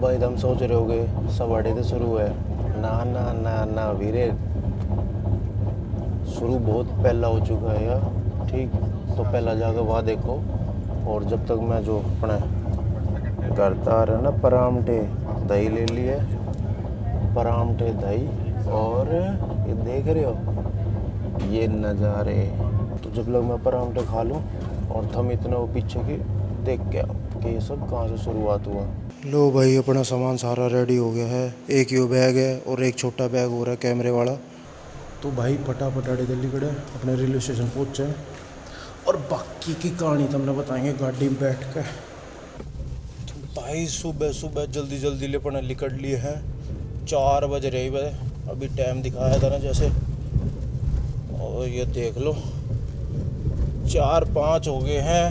भाई तुम सोच रहे होगे सब अड़े तो शुरू है। ना ना ना ना वीरे, शुरू बहुत पहला हो चुका है यार। ठीक, तो पहला जाकर वहाँ देखो। और जब तक मैं जो अपने घर आ रहा ना परामठे दही ले लिए, परामठे दही। और ये देख रहे हो ये नज़ारे। तो जब लग मैं परामठे खा लूँ और थम इतना वो पीछे की देख के आओ कि ये सब कहाँ से शुरुआत हुआ। लो भाई, अपना सामान सारा रेडी हो गया है। एक ये बैग है और एक छोटा बैग हो रहा है कैमरे वाला। तो भाई फटाफट आड़े दिल्ली कड़े अपने रेलवे स्टेशन पहुँचे और बाकी की कहानी तुमने बताएंगे गाड़ी में बैठ के। तो भाई सुबह सुबह जल्दी जल्दी लेपन निकल लिए हैं। 4 बज रही है अभी, टाइम दिखाया था ना जैसे। और ये देख लो 4-5 हो गए हैं।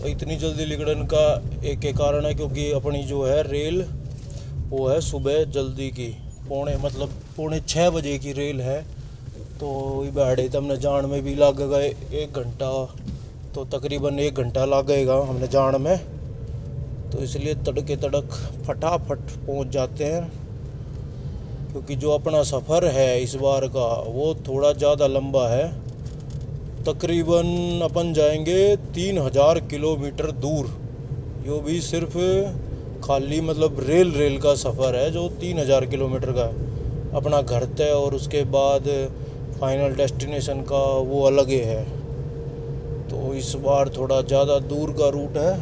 इतनी जल्दी निकलने का एक कारण है क्योंकि अपनी जो है रेल वो है सुबह जल्दी की, पौने 6 बजे की रेल है। तो बैठे तो हमने जान में भी लगेगा 1 घंटा, तो तकरीबन 1 घंटा लगेगा हमने जान में। तो इसलिए तड़के तड़क फटाफट पहुंच जाते हैं क्योंकि जो अपना सफ़र है इस बार का वो थोड़ा ज़्यादा लंबा है। तकरीबन अपन जाएंगे 3000 किलोमीटर दूर। यो भी सिर्फ खाली मतलब रेल का सफ़र है जो 3000 किलोमीटर का है। अपना घर तय और उसके बाद फाइनल डेस्टिनेशन का वो अलग ही है। तो इस बार थोड़ा ज़्यादा दूर का रूट है।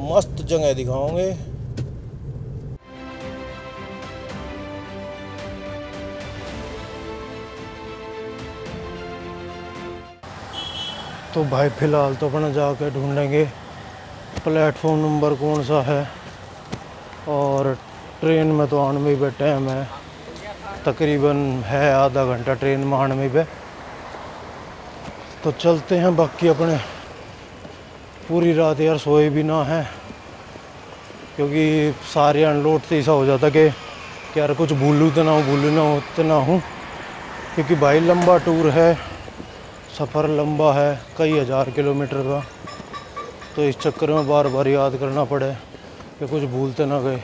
मस्त जगह दिखाओगे। तो भाई फ़िलहाल तो अपना जाके ढूंढेंगे प्लेटफॉर्म नंबर कौन सा है। और ट्रेन में तो आने में भी टाइम है, तकरीबन है आधा घंटा ट्रेन में आने में भी। तो चलते हैं। बाकी अपने पूरी रात यार सोए भी ना है क्योंकि सारे अनलोड से ऐसा हो जाता कि यार कुछ भूलूँ तो ना हूँ क्योंकि भाई लंबा टूर है, सफ़र लंबा है कई हज़ार किलोमीटर का। तो इस चक्कर में बार बार याद करना पड़े कि कुछ भूलते ना गए।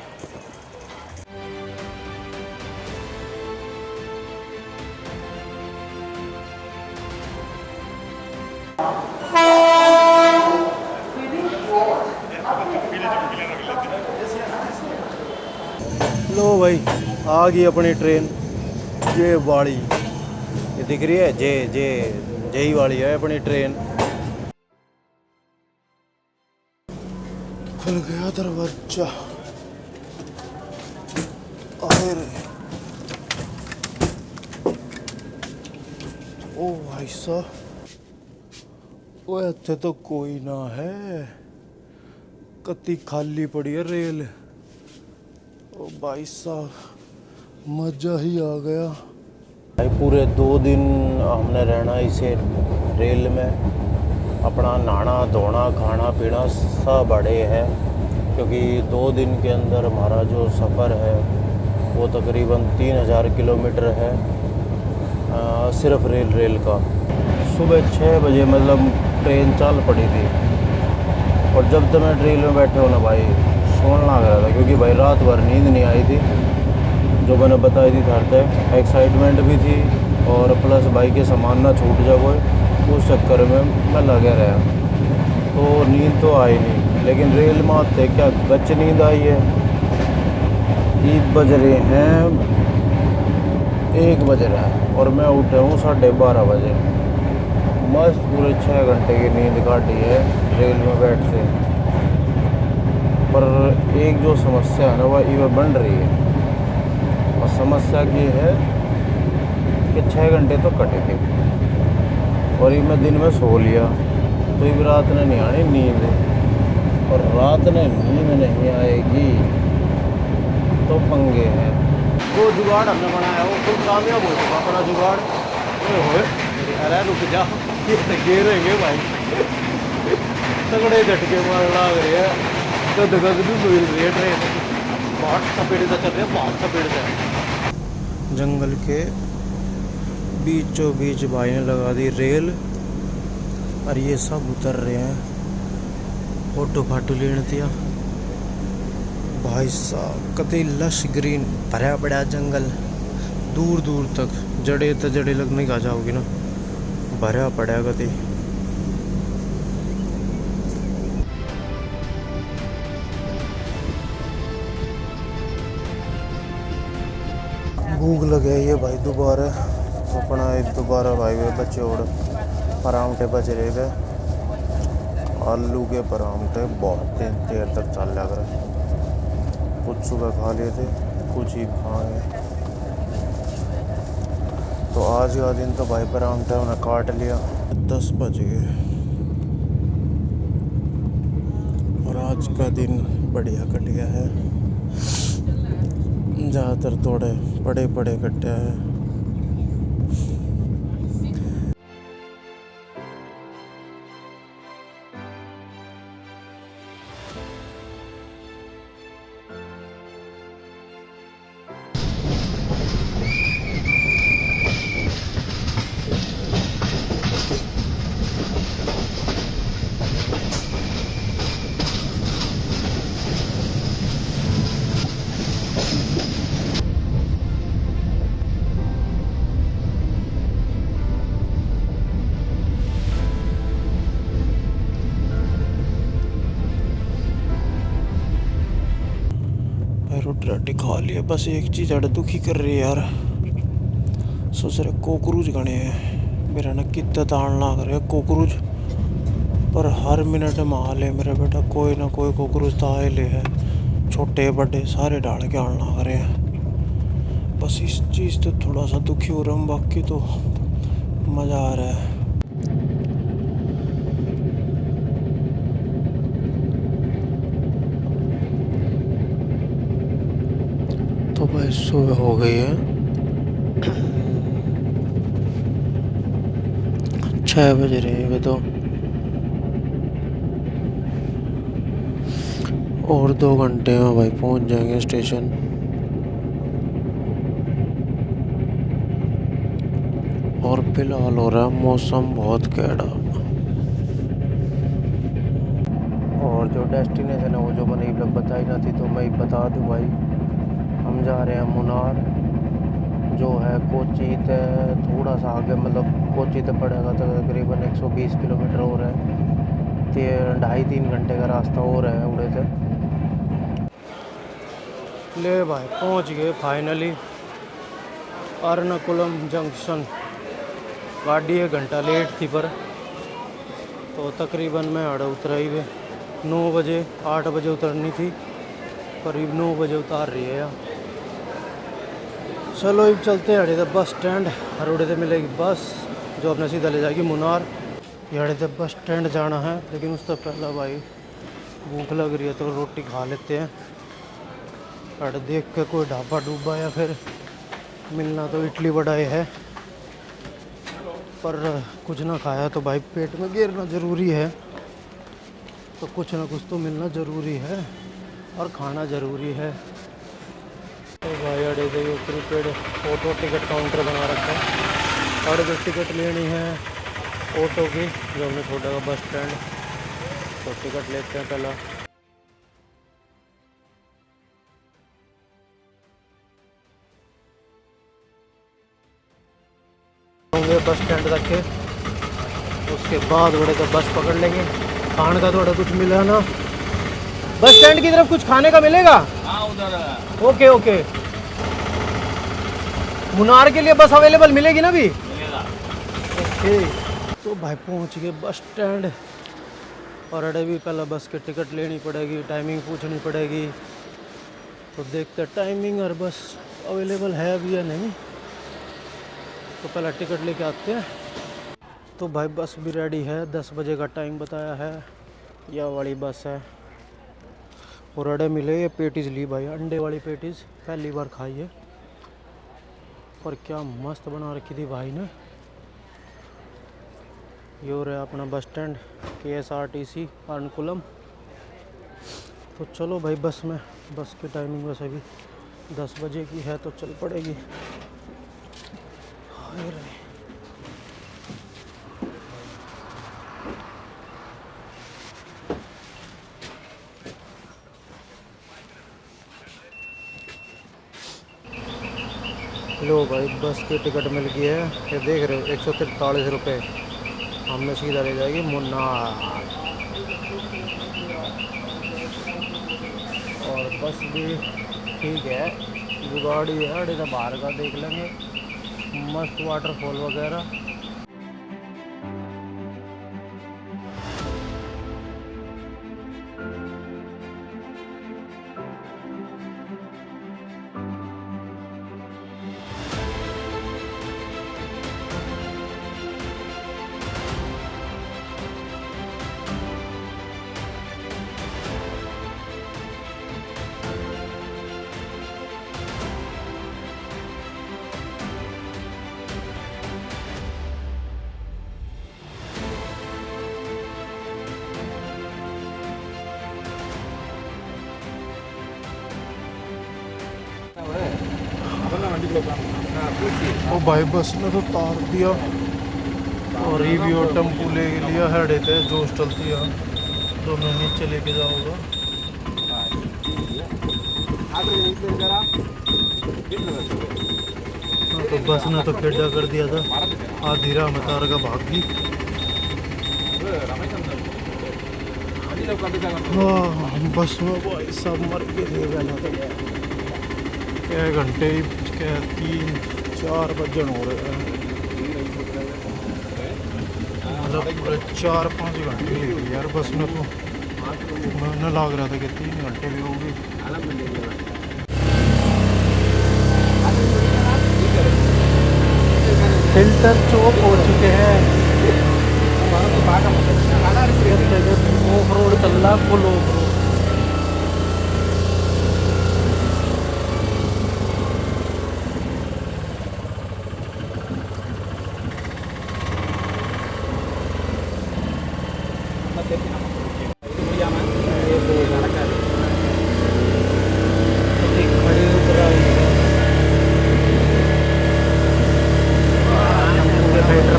लो भाई, आ गई अपनी ट्रेन। ये वाली ये दिख रही है, जय वाली है अपनी ट्रेन। खुल गया दरवाजा। ओ भाई साहब, वो इत्थे तो कोई ना है, कत्ती खाली पड़ी है रेल। ओ भाई साहब, मजा ही आ गया भाई। पूरे 2 दिन हमने रहना इसे रेल में। अपना नहाना धोना खाना पीना सब बड़े है क्योंकि 2 दिन के अंदर हमारा जो सफ़र है वो तकरीबन 3000 किलोमीटर है। सिर्फ रेल का। सुबह 6 बजे मतलब ट्रेन चल पड़ी थी। और जब तक मैं ट्रेन में बैठे हो ना भाई, सोने लग रहा था क्योंकि भाई रात भर नींद नहीं आई थी जो मैंने बताई थी। घर तक एक्साइटमेंट भी थी और प्लस भाई के सामान ना छूट जाए कोई, उस चक्कर में मैं लगे रहा। तो नींद तो आई नहीं, लेकिन रेल में आते क्या गच नींद आई है। 1 बज रहे हैं, 1 बज रहा है और मैं उठा हूँ 12:30 बजे। मस्त पूरे 6 घंटे की नींद काटी है रेल में बैठ से। पर एक जो समस्या है ना वह ये बन रही है। और समस्या ये है कि 6 घंटे तो कटे थे और ये मैं दिन में सो लिया तो ये रात में नहीं आनी नींद। और रात में नींद नहीं आएगी तो पंगे हैं। वो जुगाड़ हमने बनाया वो खुद कामयाब हो चुका अपना जुगाड़। अरे रुक जा, ये गिरेंगे भाई। तगड़े झटके मार लग रहे हैं। गद भी मिल रही है ट्रेन, बहुत सपेट से चल रही है, बहुत सपेट से। जंगल के बीचों बीच भाई ने लगा दी रेल और ये सब उतर रहे हैं। फोटो फाटो लेने दिया। भाई साहब कतई लश ग्रीन भरा पड़ा जंगल, दूर दूर तक जड़े तो जड़े लगने का जाओगी ना, भरा पड़ा कतई। भूख लगे ये भाई दोबारा अपना दोबारा भाई वे बच्चे और परांठे बच रहे थे, आलू के परांठे बहुत देर तक चल लग रहे। कुछ सुबह खा लिए थे, कुछ ही खाए, तो आज का दिन तो भाई परांठे उन्हें काट लिया। 10 बज गए और आज का दिन बढ़िया कट गया है। ज़्यादातर थोड़े पड़े पड़े कटे हैं। रोटी राटी खा लिया, बस एक चीज़ अड़ दुखी कर रही है यार। सोच रहे कोकरूज गणे हैं मेरा ना, कितना तान लग रहा है कोकरूज, पर हर मिनट में आ ले मेरा बेटा कोई ना कोई कोकरूज तो आए ले है, छोटे बड़े सारे डाल के आने लग रहे हैं। बस इस चीज़ तो थोड़ा सा दुखी हो रहा हूँ, बाकी तो मज़ा आ रहा है। तो भाई सुबह हो गई है 6 बज रहे हैं तो, और 2 घंटे में भाई पहुंच जाएंगे स्टेशन। और फिलहाल हो रहा है मौसम बहुत कैड़ा। और जो डेस्टिनेशन है वो जो मैंने अब तक बताई ना थी, तो मैं बता दूं भाई, हम जा रहे हैं मुनार, जो है कोची से थोड़ा सा आगे, मतलब कोची से पड़ेगा तो तकरीबन 120 किलोमीटर हो रहा है, 2.5-3 घंटे का रास्ता हो रहा है उड़े से। ले भाई पहुंच गए फाइनली अर्नाकुलम जंक्शन। गाड़ी 1 घंटा लेट थी पर, तो तकरीबन मैं अड़ उतरा ही 9 बजे, 8 बजे उतरनी थी, करीब 9 बजे उतार रही है यार। चलो अब चलते हैं अड़े बस स्टैंड, और उड़े से मिलेगी बस जो अपने सीधा ले जाएगी मुनार। अड़े से बस स्टैंड जाना है, लेकिन उससे पहला भाई भूख लग रही है तो रोटी खा लेते हैं। अड़ देख के कोई ढाबा डूबा या फिर मिलना तो इडली वड़ा है, पर कुछ ना खाया तो भाई पेट में गिरना ज़रूरी है, तो कुछ ना कुछ तो मिलना ज़रूरी है और खाना ज़रूरी है। तो भाई अड़े से ये प्रीपेड ऑटो टिकट काउंटर बना रखा है, और जो टिकट लेनी है ऑटो की जो हमने छोटा का बस स्टैंड, तो टिकट लेते हैं पहला। होंगे बस स्टैंड तक के, उसके बाद बड़े तो बस पकड़ लेंगे। खाने का थोड़ा कुछ मिला ना, बस स्टैंड की तरफ कुछ खाने का मिलेगा? हाँ उधर। ओके ओके, मुनार के लिए बस अवेलेबल मिलेगी ना भी? मिलेगा। ओके, तो भाई पहुंच गए बस स्टैंड, और अड़े भी पहला बस की टिकट लेनी पड़ेगी, टाइमिंग पूछनी पड़ेगी, तो देखते टाइमिंग और बस अवेलेबल है अभी या नहीं, तो पहला टिकट लेके आते हैं। तो भाई बस भी रेडी है, 10 बजे का टाइम बताया है, यह वाली बस है। और अड़े मिले ये पेटीज़ ली भाई, अंडे वाली पेटीज़ पहली बार खाई है, और क्या मस्त बना रखी थी भाई ने। ये हो रहा है अपना बस स्टैंड KSRTC अर्नाकुलम। तो चलो भाई बस में, बस की टाइमिंग बस अभी 10 बजे की है, तो चल पड़ेगी। लो भाई बस की टिकट मिल गई है, ये देख रहे हो 143 रुपये। हमें सीधा ले जाएगी मुन्नार। और बस भी ठीक है, जो गाड़ी है अड़े तो बाहर का देख लेंगे, मस्त वाटरफॉल वगैरह। ओ भाई बस ने तो तार दिया और रिव्यू टेम्पू ले लिया है थे जो चलती है, दोनों नीचे लेके जाओगा। हाँ तो बस ने तो खेड़ा कर दिया था, आधी राह में तार का भाग गई। हाँ बस में भाई सब मर के ले गया, क्या घंटे क्या 3-4 बजन हो रहे हैं, मतलब पूरे 4-5 घंटे ले गए यार बस में। तो मैंने लग रहा था कि 3 घंटे भी होगी। फिल्टर चौक हो चुके हैं, ऑफ रोड चल रहा फुल ऑफ रोड।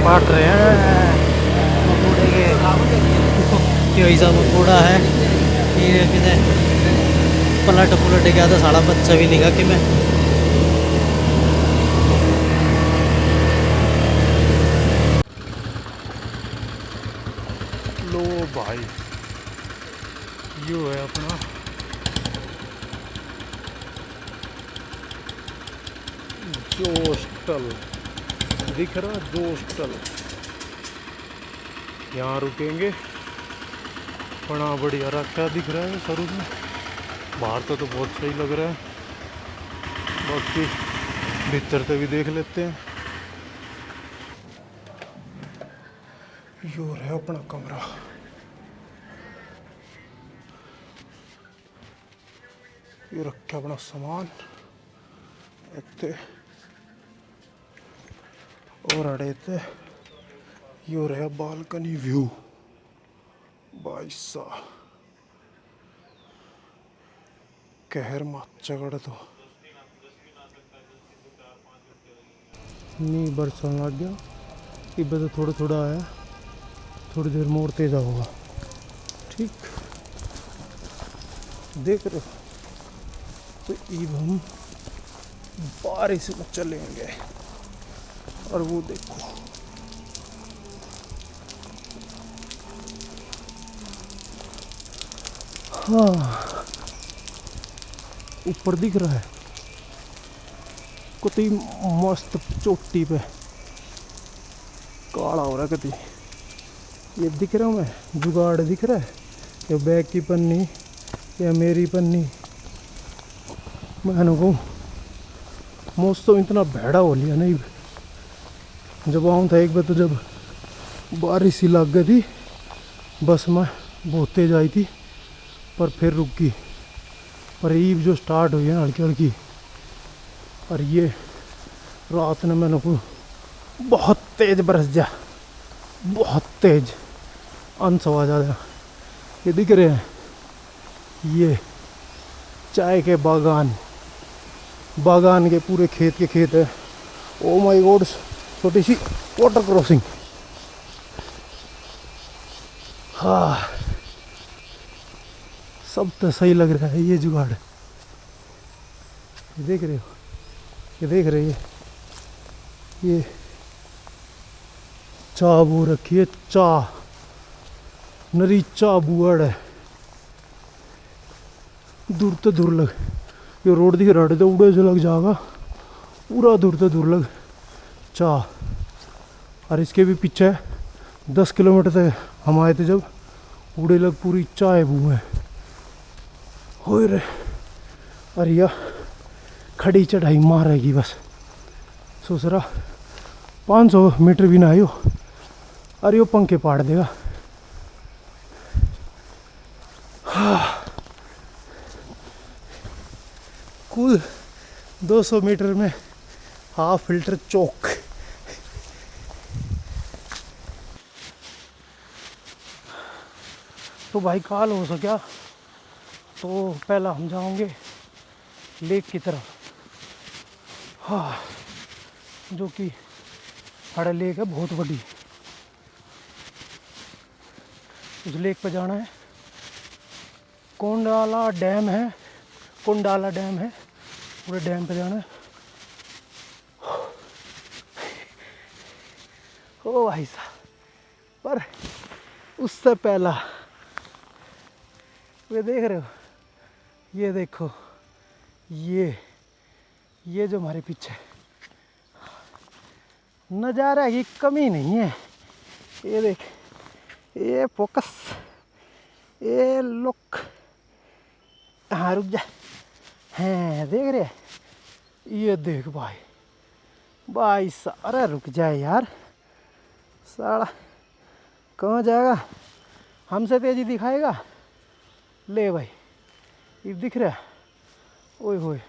बांट रहे हैं मकोड़े के, ऐसा मकोड़ा है ये किधे पलट गया था, सारा बच्चा भी निका कि मैं। लो भाई यो है अपना जोस्टल, दिख रहा जोस्टल। यहाँ रुकेंगे, बड़ा बढ़िया रखा दिख रहा है सरू में, बाहर तो बहुत सही लग रहा है, बाकी भीतर से भी देख लेते हैं। यो है अपना कमरा, ये रखा अपना सामान इतने और अड़े थे। यो रहा बालकनी व्यू भाई साहब, कहर मचगड़ तो नहीं बरसन लग गया, इब तो थोड़ा थोड़ा आया, थोड़ी देर मोड़ तेज होगा। ठीक देख रहे हो, तो इब हम बारिश में चलेंगे। और वो देखो हाँ ऊपर दिख रहा है कति मस्त चोटी पे काला हो रहा है कति, ये दिख रहा हूँ मैं, जुगाड़ दिख रहा है, ये बैग की पन्नी या मेरी पन्नी। मैं कहूँ मौसम इतना भेड़ा हो लिया नहीं, जब आऊँ था एक बार तो जब बारिश सी लग गई थी, बस में बहुत तेज आई थी पर फिर रुक गई। पर ईब जो स्टार्ट हुई है ना हल्की हल्की, और ये रात ने मैंने को बहुत तेज बरस जा, बहुत तेज अंश आवाज आ जा। ये दिख रहे हैं ये चाय के बागान के पूरे खेत के खेत है। ओ माय गॉड, छोटी सी वाटर क्रॉसिंग। हाँ सब तो सही लग रहा है। ये जुगाड़ ये देख रहे हो, ये देख रहे हैं ये चाह बो रखी है, चाह नरी चाह बुआड़ है। दूर तो दूर लग ये रोड दिख रहा है तो उड़े से लग जाएगा पूरा दूर तो दूर लग चाह। और इसके भी पीछे 10 किलोमीटर तक हम आए थे जब उड़े लग पूरी चाय बू है हो रे। अरे या खड़ी चढ़ाई मारेगी बस ससुरा 500 मीटर भी ना आयो। अरे वो पंखे पाड़ देगा। कुल 200 मीटर में हाफ फिल्टर चौक। तो भाई काल हो सका तो पहला हम जाओगे लेक की तरफ। हाँ जो कि हड़ा लेक है बहुत बड़ी। उस लेक पर जाना है। कोंडाला डैम है, कोंडाला डैम है, पूरे डैम पे जाना है। ओ भाई साहब पर उससे पहला वे देख रहे हो, ये देखो ये जो हमारे पीछे नज़ारा की कमी नहीं है। ये देख, ये फोकस, ये लुक, हाँ रुक जा, हैं देख रहे, ये देख भाई सारा रुक जाए यार, साला कहाँ जाएगा, हमसे तेजी दिखाएगा। ले भाई ये दिख रहा है, ओए होए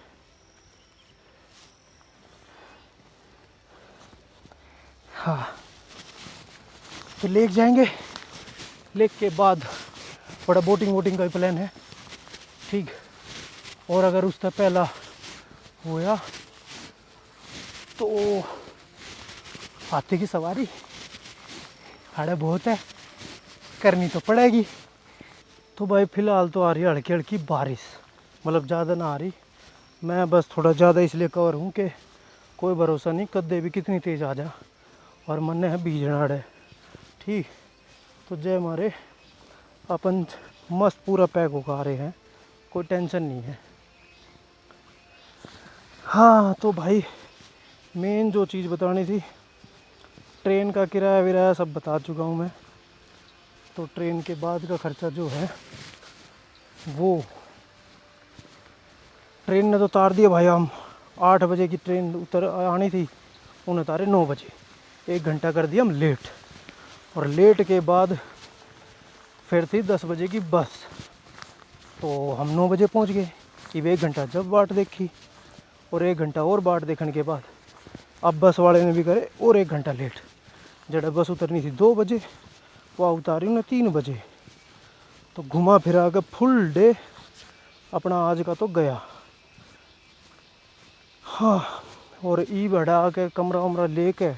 हाँ। तो लेक जाएंगे, लेक के बाद बड़ा बोटिंग वोटिंग का प्लान है, ठीक। और अगर उससे पहला होया तो हाथी की सवारी हाड़े बहुत है, करनी तो पड़ेगी। तो भाई फ़िलहाल तो आ रही है हल्की हल्की बारिश, मतलब ज़्यादा ना आ रही। मैं बस थोड़ा ज़्यादा इसलिए कवर हूँ कि कोई भरोसा नहीं कद्दे भी कितनी तेज़ आ जा, और मन है बीजना है, ठीक। तो जय मारे अपन मस्त पूरा पैक होकर आ रहे हैं, कोई टेंशन नहीं है। हाँ तो भाई मेन जो चीज़ बतानी थी, ट्रेन का किराया विराया सब बता चुका हूँ मैं। तो ट्रेन के बाद का खर्चा जो है वो ट्रेन ने तो उतार दिया भाई। हम 8 बजे की ट्रेन उतर आनी थी, उन्हें उतारे 9 बजे, 1 घंटा कर दिया हम लेट। और लेट के बाद फिर थी 10 बजे की बस, तो हम 9 बजे पहुंच गए। कि 1 घंटा जब बाट देखी और 1 घंटा और बाट देखने के बाद अब बस वाले ने भी करे और 1 घंटा लेट। जब बस उतरनी थी 2 बजे, वह उतारी उन्हें 3 बजे। तो घुमा फिरा कर फुल डे अपना आज का तो गया। हाँ और ई बढ़ा के कमरा वमरा लेके,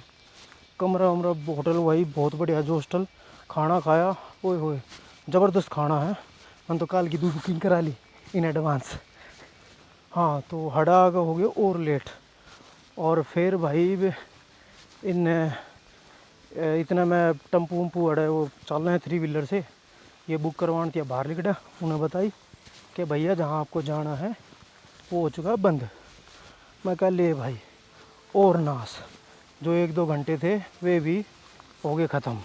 कमरा वमरा होटल वही बहुत बढ़िया जो हॉस्टल, खाना खाया, ओए होए ज़बरदस्त खाना है। हम तो कल की भी बुकिंग करा ली इन एडवांस। हाँ तो हड़ा का हो गया और लेट। और फिर भाई इन इतना मैं टम्पू वम्पू अड़े वो चल रहे हैं 3 व्हीलर से, ये बुक करवाने थी बाहर निकला, उन्हें बताई कि भैया जहाँ आपको जाना है वो हो चुका है बंद। मैं कहा ले भाई और नाश, जो 1-2 घंटे थे वे भी हो गए ख़त्म।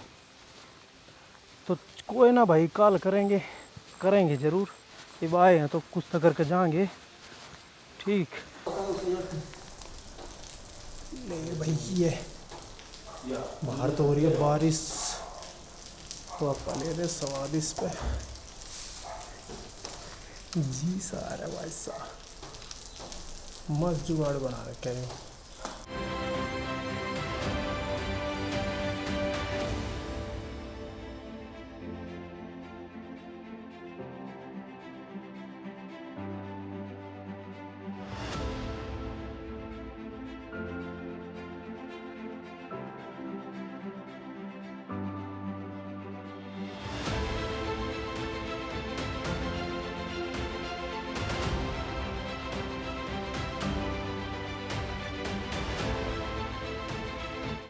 तो कोई ना भाई कॉल करेंगे ज़रूर, जब आए हैं तो कुछ तो करके जाएंगे, ठीक। ले भाई ये बाहर तो हो रही है बारिश, तो आप ले रहे स्वाद इस पे जी सारा भाई साहब मस्त जुगाड़ बना रखे हैं।